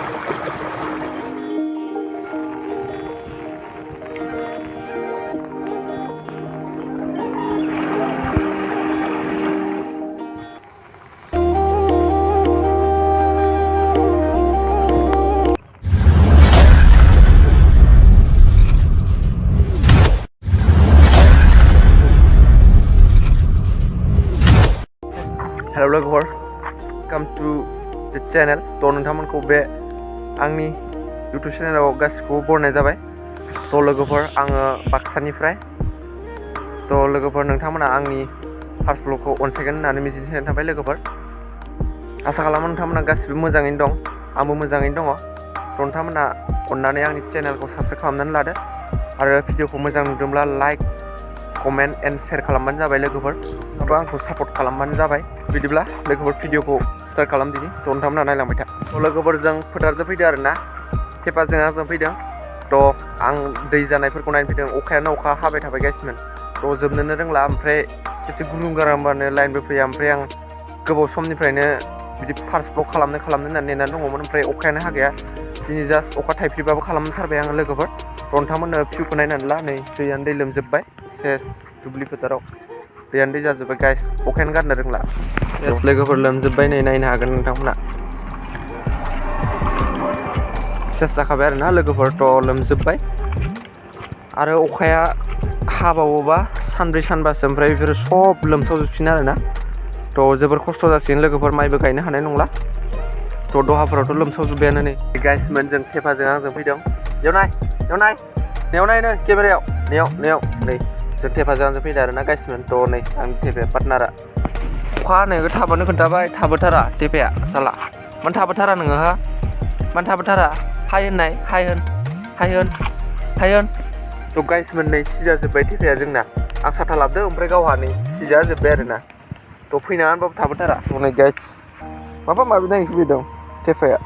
हेल' लोगोफोर काम टू द चेनेल तो नोंथांमोनखौ बे आंनि इउटुब चेनेलाव गासिखौबो बरायनाय जाबाय। तो लोगोफोर आङो बाक्सानिफ्राय तो लोगोफोर नोंथांमोना आंनि फार्स्ट ब्लगखौ अनसायगोन होननानै मिजिंथिनाय थाबाय लोगोफोर। आसा खालामो नोंथांमोना गासिबो मोजाङैनो दं, आंबो मोजाङैनो दङ। तो नोंथांमोना अननानै आंनि चेनेलखौ साबस्क्राइब खालामनानै लादो आरो भिडिअखौ मोजां नुदोंब्ला लाइक कमेन्ट एन्ड शेयार खालामबानो जाबाय लोगोफोर। नङाबा आंखौ सापर्ट खालामबानो जाबाय। बिदिब्ला लोगोफोर भिडिअखौ स्टार्ट खालामदिनि। तो नोंथांमोना नायलांबाय था। तो लोगोफोर जों फोथारजों फैदों आरोना, थेफाजों आंजों फैदों। तो आं दै जानायफोरखौ नायनो फैदों। अखायानो अखा हाबाय थाबाय गासिमोन। तो जोबनोनो रोंला, ओमफ्राय एसे गुदुं गारामबानो लाइनबो फैया। ओमफ्राय आं गोबाव समनिफ्रायनो बिदि फार्स्ट ब्लग खालामनो होननानै नेनानै दङमोन। ओमफ्राय अखायानो हागाया। दिनै जास्ट अखा थाइफ्रिबाबो खालामथारबाय आङो लोगोफोर। तो नोंथांमोननो भिउखौ नायनानै ला, नै दैयानो दै लोमजोब्बाय सेस दुब्लि फोथाराव। दैयानो दै जाजोब्बाय गाइस, अखायानो गारनो रोंला। सेस लोगोफोर लोमजोब्बाय, नै नायनो हागोन नोंथांमोना। सेस जाखाबाय आरोना लोगोफोर, तो लोमजोब्बाय। आरो अखाया हाबावोबा सानब्रै सानबासो ओमफ्राय बेफोरो सब लोमसावजोबफिनो आरोना। तो जोबोर खस्थ' जासिगोन लोगोफोर, माइबो गायनो हानाय नंला। तो दहाफोरावथ' लोमसावजोब्बायानो नै। गाइसमोन जों थेफाजों आंजों फैदों। बेयाव नाय नै केमेरायाव नेयाव नै जों थेफाजों आंजों फैदों आरोना गाइसमोन। तो नै आंनि थेफाया पार्टनारा। अखा हानायखौ थाबानो खोन्थाबाय, थाबोथारा थेफाया साला। मानो थाबोथारा नोङो हा? मानो थाबोथारा? हाय होननाय, हाय होन। तो गाइसमोन नै सिजाजोब्बाय थेफाया जोंना। आं साथा लाबोदों, ओमफ्राय गावहा नै सिजाजोब्बाय आरोना। तो फैनाङा होनबाबो थाबोथारा। तो नै गाइस माबा माबि नायनो फैदों थेफाया।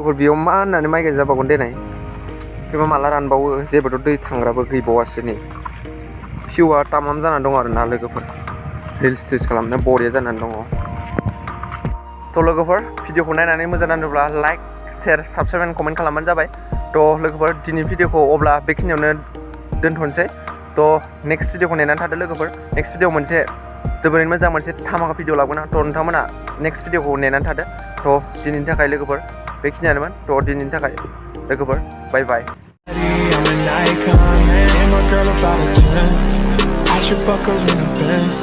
बेयाव मा होननानै माइ गायजाबावगोन देनाय? थेफा माला रानबावो, जेबोथ' दै थांग्राबो गैबावासो नै। भिउआ तामाम जानानै दं आरोना लोगोफोर। रिल्स टिल्स खालामनो बरिया जानानै दङ। तो लोगोफोर भिडिअखौ नायनानै मोजां नांदोंब्ला like share subscribe and comment खालामबानो जाबाय। तो लोगोफोर दिनै भिडिअखौ अब्ला बेखिनियावनो दोनथ'नोसै। तो नेक्स्ट भिडिअखौ नेनानै थादो लोगोफोर। नेक्स्ट भिडिअ मोनसे जोबोरैनो मोजां मोनसे धामाका भिडिअ लाबोना। तो नोंथांमोना नेक्स्ट भिडिअखौ नेनानै थादो। तो दिनैनि थाखाय लोगोफोर बेखिनियानोमोन। तो दिनैनि थाखाय लोगोफोर बाय बाय। I should fuck her in the Benz.